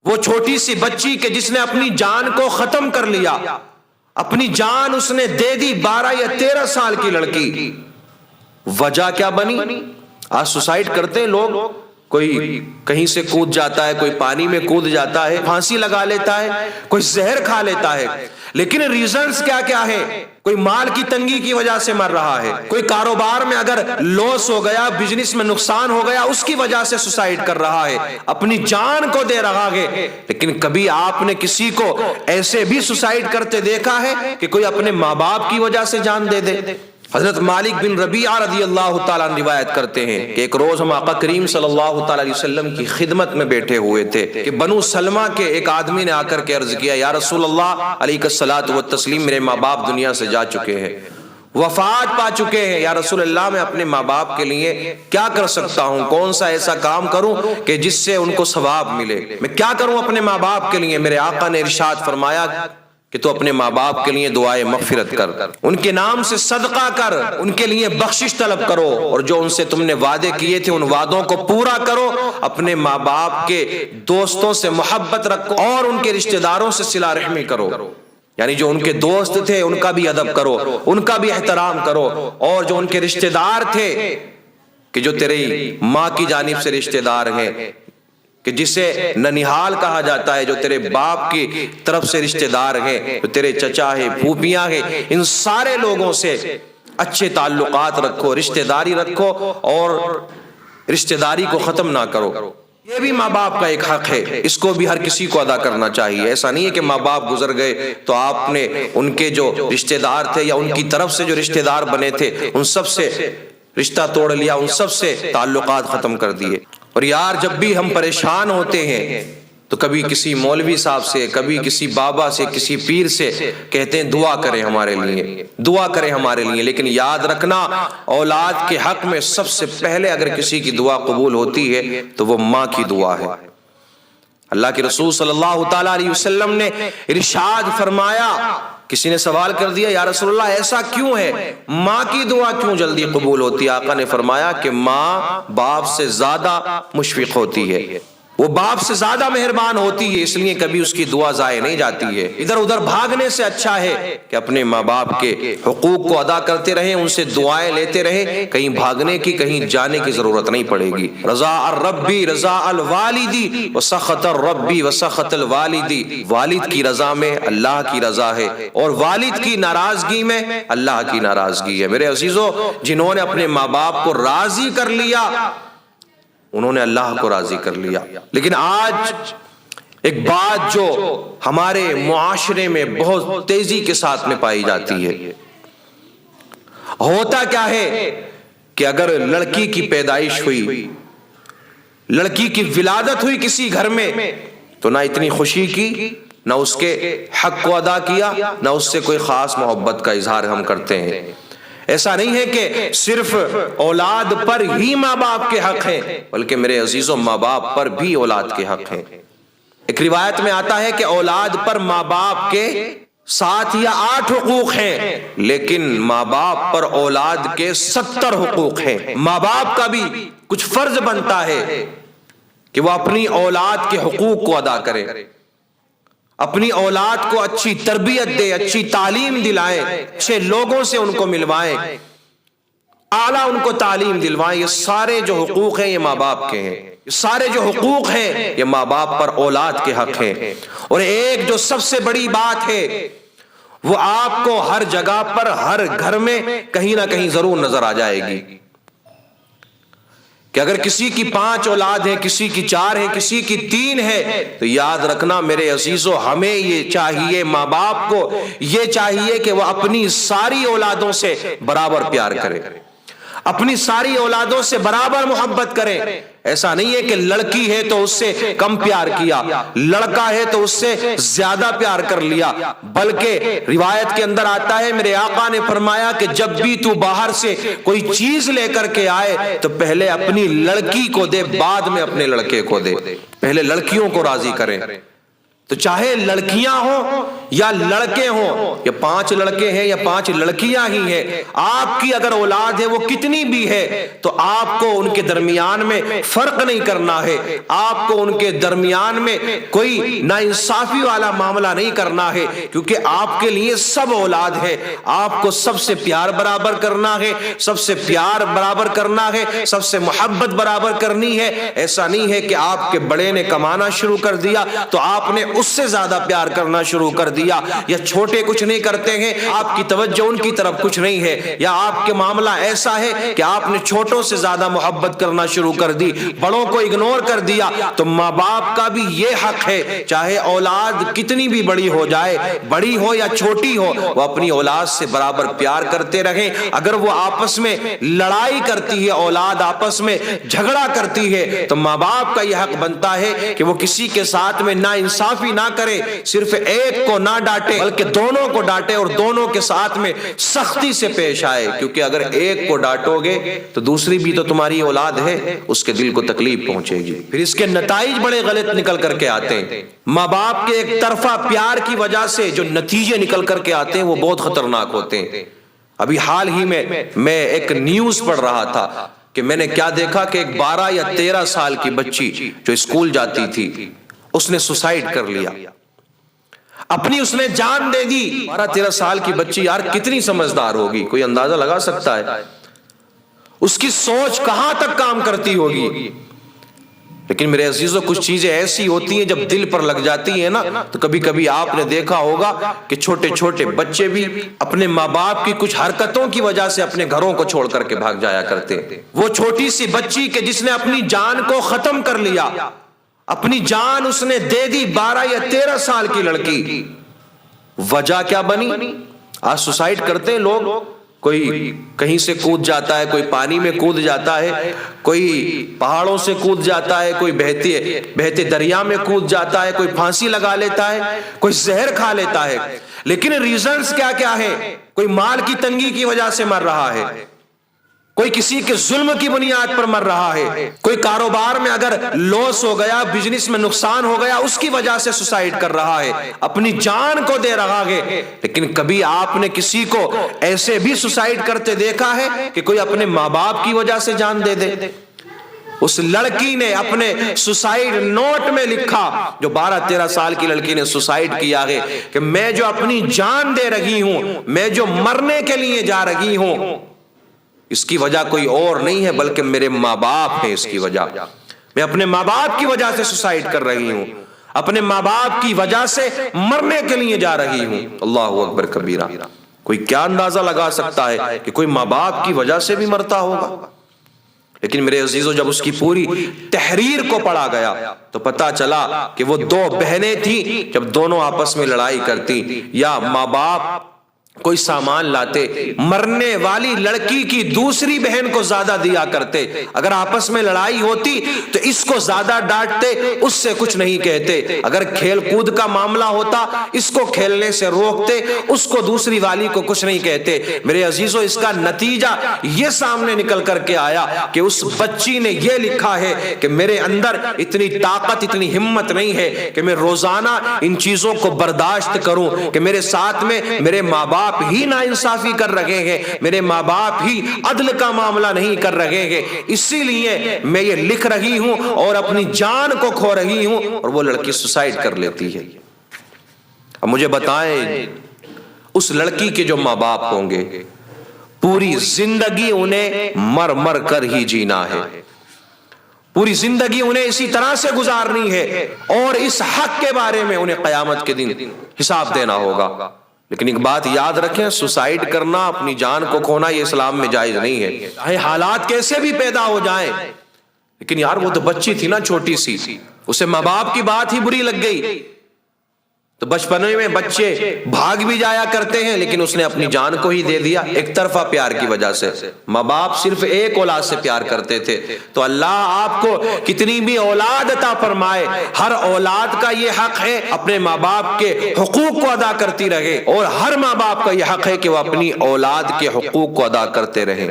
وہ چھوٹی سی بچی کہ جس نے اپنی جان کو ختم کر لیا، اپنی جان اس نے دے دی، 12 یا 13 سال کی لڑکی، وجہ کیا بنی؟ آج سوسائڈ کرتے ہیں لوگ، کوئی کہیں سے کود جاتا ہے، کوئی پانی میں کود جاتا ہے، پھانسی لگا لیتا ہے، کوئی زہر کھا لیتا ہے، لیکن ریزنز کیا کیا ہے؟ کوئی مال کی تنگی کی وجہ سے مر رہا ہے، کوئی کاروبار میں اگر لاس ہو گیا، بزنس میں نقصان ہو گیا، اس کی وجہ سے سوسائڈ کر رہا ہے، اپنی جان کو دے رہا ہے۔ لیکن کبھی آپ نے کسی کو ایسے بھی سوسائڈ کرتے دیکھا ہے کہ کوئی اپنے ماں باپ کی وجہ سے جان دے دے؟ حضرت مالک بن ربیعہ رضی اللہ تعالیٰ عنہ روایت کرتے ہیں کہ ایک روز ہم آقا کریم صلی اللہ تعالیٰ علیہ وسلم کی خدمت میں بیٹھے ہوئے تھے کہ بنو سلمہ کے ایک آدمی نے آ کر کے عرض کیا، یا رسول اللہ علیہ الصلاۃ والتسلیم، میرے ماں باپ دنیا سے جا چکے ہیں، وفات پا چکے ہیں، یا رسول اللہ میں اپنے ماں باپ کے لیے کیا کر سکتا ہوں؟ کون سا ایسا کام کروں کہ جس سے ان کو ثواب ملے؟ میں کیا کروں اپنے ماں باپ کے لیے؟ میرے آقا نے ارشاد فرمایا کہ تو اپنے ماں باپ کے لیے دعائے مغفرت کر، ان کے نام سے صدقہ کر، ان کے لیے بخشش طلب کرو، اور جو ان سے تم نے وعدے کیے تھے ان وعدوں کو پورا کرو، اپنے ماں باپ کے دوستوں سے محبت رکھو اور ان کے رشتہ داروں سے صلہ رحمی کرو، یعنی جو ان کے دوست تھے ان کا بھی ادب کرو، ان کا بھی احترام کرو، اور جو ان کے رشتہ دار تھے کہ جو تیری ماں کی جانب سے رشتہ دار ہیں، کہ جسے ننیحال کہا جاتا ہے، جو تیرے باپ کی طرف سے رشتہ دار ہیں، جو تیرے چچا ہیں، پھوپھیاں ہیں، ان سارے لوگوں سے اچھے تعلقات رکھو، رشتہ داری رکھو، اور رشتہ داری کو ختم نہ کرو۔ یہ بھی ماں باپ کا ایک حق ہے، اس کو بھی ہر کسی کو ادا کرنا چاہیے۔ ایسا نہیں ہے کہ ماں باپ گزر گئے تو آپ نے ان کے جو رشتہ دار تھے یا ان کی طرف سے جو رشتہ دار بنے تھے ان سب سے رشتہ توڑ لیا، ان سب سے تعلقات ختم کر دیے۔ اور یار جب بھی ہم پریشان ہوتے ہیں تو کبھی کسی مولوی صاحب سے، کبھی کسی بابا سے، کسی پیر سے کہتے ہیں دعا کریں ہمارے لیے، دعا کریں ہمارے لیے، لیکن یاد رکھنا اولاد کے حق میں سب سے پہلے اگر کسی کی دعا قبول ہوتی ہے تو وہ ماں کی دعا ہے۔ اللہ کے رسول صلی اللہ تعالیٰ علیہ وسلم نے ارشاد فرمایا، کسی نے سوال کر دیا یا رسول اللہ ایسا کیوں ہے، ماں کی دعا کیوں جلدی قبول ہوتی ہے؟ آقا نے فرمایا کہ ماں باپ سے زیادہ مشفق ہوتی ہے، وہ باپ سے زیادہ مہربان ہوتی ہے، اس لیے کبھی اس کی دعا ضائع نہیں جاتی ہے۔ ادھر ادھر بھاگنے سے اچھا ہے کہ اپنے ماں باپ کے حقوق کو ادا کرتے رہیں، ان سے دعائیں لیتے رہیں، کہیں بھاگنے کی کہیں جانے کی ضرورت نہیں پڑے گی۔ رضا الربی رضا الوالدی وسخط الربی وسخط الوالدی، والد کی رضا میں اللہ کی رضا ہے اور والد کی ناراضگی میں اللہ کی ناراضگی ہے۔ میرے عزیزو، جنہوں نے اپنے ماں باپ کو راضی کر لیا انہوں نے اللہ کو راضی کر لیا۔ لیکن آج ایک بات جو ہمارے معاشرے میں بہت تیزی کے ساتھ میں پائی جاتی ہے، ہوتا کیا ہے کہ اگر لڑکی کی پیدائش ہوئی، لڑکی کی ولادت ہوئی کسی گھر میں، تو نہ اتنی خوشی کی، نہ اس کے حق کو ادا کیا، نہ اس سے کوئی خاص محبت کا اظہار ہم کرتے ہیں۔ ایسا نہیں ہے کہ صرف اولاد پر ہی ماں باپ کے حق ہیں، بلکہ میرے عزیزوں ماں باپ پر بھی اولاد کے حق ہیں۔ ایک روایت میں آتا ہے کہ اولاد پر ماں باپ کے 7 یا 8 حقوق ہیں، لیکن ماں باپ پر اولاد کے 70 حقوق ہیں۔ ماں باپ کا بھی کچھ فرض بنتا ہے کہ وہ اپنی اولاد کے حقوق کو ادا کرے، اپنی اولاد کو اچھی تربیت دے، اچھی تعلیم دلائیں، اچھے لوگوں سے ان کو ملوائیں، اعلیٰ ان کو تعلیم دلوائیں۔ یہ سارے جو حقوق ہیں یہ ماں باپ کے ہیں، یہ سارے جو حقوق ہیں یہ ماں باپ پر اولاد کے حق ہیں۔ اور ایک جو سب سے بڑی بات ہے وہ آپ کو ہر جگہ پر ہر گھر میں کہیں نہ کہیں ضرور نظر آ جائے گی کہ اگر کسی کی 5 اولاد ہے، کسی کی 4 ہے، کسی کی 3 ہے، تو یاد رکھنا میرے عزیزو ہمیں یہ چاہیے، ماں باپ کو یہ چاہیے کہ وہ اپنی ساری اولادوں سے برابر پیار کرے، اپنی ساری اولادوں سے برابر محبت کریں۔ ایسا نہیں ہے کہ لڑکی ہے تو اس سے کم پیار کیا، لڑکا ہے تو اس سے زیادہ پیار کر لیا، بلکہ روایت کے اندر آتا ہے میرے آقا نے فرمایا کہ جب بھی تو باہر سے کوئی چیز لے کر کے آئے تو پہلے اپنی لڑکی کو دے، بعد میں اپنے لڑکے کو دے۔ پہلے لڑکیوں کو راضی کریں، تو چاہے لڑکیاں ہوں یا لڑکے ہوں، یا 5 لڑکے ہیں یا 5 لڑکیاں ہی ہیں، آپ کی اگر اولاد ہے وہ کتنی بھی ہے تو آپ کو ان کے درمیان میں فرق نہیں کرنا ہے، آپ کو ان کے درمیان میں کوئی ناانصافی والا معاملہ نہیں کرنا ہے، کیونکہ آپ کے لیے سب اولاد ہے، آپ کو سب سے پیار برابر کرنا ہے، سب سے پیار برابر کرنا ہے، سب سے محبت برابر کرنی ہے۔ ایسا نہیں ہے کہ آپ کے بڑے نے کمانا شروع کر دیا تو آپ نے اس سے زیادہ پیار کرنا شروع کر دیا، یا چھوٹے کچھ نہیں کرتے ہیں آپ کی توجہ ان کی طرف کچھ نہیں ہے، یا آپ کے معاملہ ایسا ہے کہ آپ نے چھوٹوں سے زیادہ محبت کرنا شروع کر دی، بڑوں کو اگنور کر دیا۔ تو ماں باپ کا بھی یہ حق ہے، چاہے اولاد کتنی بھی بڑی ہو جائے، بڑی ہو یا چھوٹی ہو، وہ اپنی اولاد سے برابر پیار کرتے رہیں۔ اگر وہ آپس میں لڑائی کرتی ہے، اولاد آپس میں جھگڑا کرتی ہے، تو ماں باپ کا یہ حق بنتا ہے کہ وہ کسی کے ساتھ میں ناانصافی نہ کرے، صرف ایک کو نہ ڈانٹے بلکہ دونوں کو ڈانٹے اور دونوں کے ساتھ میں سختی سے پیش آئے، کیونکہ اگر ایک کو ڈانٹو گے تو دوسری بھی تو تمہاری اولاد ہے، اس کے دل کو تکلیف پہنچے گی، پھر اس کے نتائج بڑے غلط نکل کر کے آتے ہیں۔ ماں باپ کے ایک طرفہ پیار کی وجہ سے جو نتیجے نکل کر کے آتے ہیں وہ بہت خطرناک ہوتے ہیں۔ ابھی حال ہی میں ایک نیوز پڑھ رہا تھا کہ میں نے کیا دیکھا کہ ایک 12 یا 13 سال کی بچی جو اسکول جاتی تھی، اس نے سوسائیڈ کر لیا، اپنی اس نے جان دے دی۔ 12-13 سال کی بچی یار کتنی سمجھدار ہوگی، کوئی اندازہ لگا سکتا ہے اس کی سوچ کہاں تک کام کرتی ہوگی۔ لیکن میرے عزیزوں، کچھ چیزیں ایسی ہوتی ہیں جب دل پر لگ جاتی ہیں نا، تو کبھی کبھی آپ نے دیکھا ہوگا کہ چھوٹے چھوٹے بچے بھی اپنے ماں باپ کی کچھ حرکتوں کی وجہ سے اپنے گھروں کو چھوڑ کر کے بھاگ جایا کرتے ہیں۔ وہ چھوٹی سی بچی کہ جس نے اپنی جان کو ختم کر لیا، اپنی جان اس نے دے دی، 12 یا 13 سال کی لڑکی، وجہ کیا بنی؟ آج سوسائیڈ کرتے ہیں لوگ، کوئی کہیں سے کود جاتا ہے، کوئی پانی میں کود جاتا ہے، کوئی پہاڑوں سے کود جاتا ہے، کوئی بہتے دریا میں کود جاتا ہے، کوئی پھانسی لگا لیتا ہے، کوئی زہر کھا لیتا ہے۔ لیکن ریزنز کیا کیا ہے؟ کوئی مال کی تنگی کی وجہ سے مر رہا ہے، کوئی کسی کے ظلم کی بنیاد پر مر رہا ہے، کوئی کاروبار میں اگر لاس ہو گیا، بزنس میں نقصان ہو گیا، اس کی وجہ سے سوسائیڈ کر رہا ہے، اپنی جان کو دے رہا ہے۔ لیکن کبھی آپ نے کسی کو ایسے بھی سوسائیڈ کرتے دیکھا ہے کہ کوئی اپنے ماں باپ کی وجہ سے جان دے دے؟ اس لڑکی نے اپنے سوسائیڈ نوٹ میں لکھا، جو 12-13 سال کی لڑکی نے سوسائیڈ کیا ہے، کہ میں جو اپنی جان دے رہی ہوں، میں جو مرنے کے لیے جا رہی ہوں، اس کی وجہ کوئی اور نہیں ہے بلکہ میرے ماں باپ ہیں۔ اس کی وجہ میں اپنے ماں باپ کی وجہ سے سوسائیڈ کر رہی ہوں، اپنے ماں باپ کی وجہ سے مرنے کے لیے جا رہی ہوں۔ اللہ اکبر کبیرہ۔ کوئی کیا اندازہ لگا سکتا ہے کہ کوئی ماں باپ کی وجہ سے بھی مرتا ہوگا؟ لیکن میرے عزیزوں، جب اس کی پوری تحریر کو پڑھا گیا تو پتا چلا کہ وہ 2 بہنیں تھیں، جب دونوں آپس میں لڑائی کرتی یا ماں باپ کوئی سامان لاتے، مرنے والی لڑکی کی دوسری بہن کو زیادہ دیا کرتے، اگر آپس میں لڑائی ہوتی تو اس کو زیادہ ڈانٹتے، اس سے کچھ نہیں کہتے، اگر کھیل کود کا معاملہ ہوتا اس کو کھیلنے سے روکتے، اس کو دوسری والی کو کچھ نہیں کہتے۔ میرے عزیزوں، اس کا نتیجہ یہ سامنے نکل کر کے آیا کہ اس بچی نے یہ لکھا ہے کہ میرے اندر اتنی طاقت، اتنی ہمت نہیں ہے کہ میں روزانہ ان چیزوں کو برداشت کروں کہ میرے ساتھ میں میرے ماں باپ ہی ناانصافی کر رہے ہیں، میرے ماں باپ ہی عدل کا معاملہ نہیں کر رہے ہیں، اسی لیے میں یہ لکھ رہی ہوں اور اپنی جان کو کھو رہی ہوں۔ اور وہ لڑکی سوسائیڈ کر لیتی ہے۔ اب مجھے بتائیں، اس لڑکی کے جو ماں باپ ہوں گے، پوری زندگی انہیں مر مر کر ہی جینا ہے، پوری زندگی انہیں اسی طرح سے گزارنی ہے، اور اس حق کے بارے میں انہیں قیامت کے دن حساب دینا ہوگا۔ لیکن ایک بات یاد رکھیں، سوسائیڈ کرنا، اپنی جان کو کھونا، یہ اسلام میں جائز نہیں ہے، چاہے حالات کیسے بھی پیدا ہو جائیں۔ لیکن یار وہ تو بچی تھی نا، چھوٹی سی، اسے ماں باپ کی بات ہی بری لگ گئی، تو بچپنے میں بچے بھاگ بھی جایا کرتے ہیں، لیکن اس نے اپنی جان کو ہی دے دیا ایک طرفہ پیار کی وجہ سے۔ ماں باپ صرف ایک اولاد سے پیار کرتے تھے، تو اللہ آپ کو کتنی بھی اولاد عطا فرمائے، ہر اولاد کا یہ حق ہے اپنے ماں باپ کے حقوق کو ادا کرتی رہے، اور ہر ماں باپ کا یہ حق ہے کہ وہ اپنی اولاد کے حقوق کو ادا کرتے رہیں۔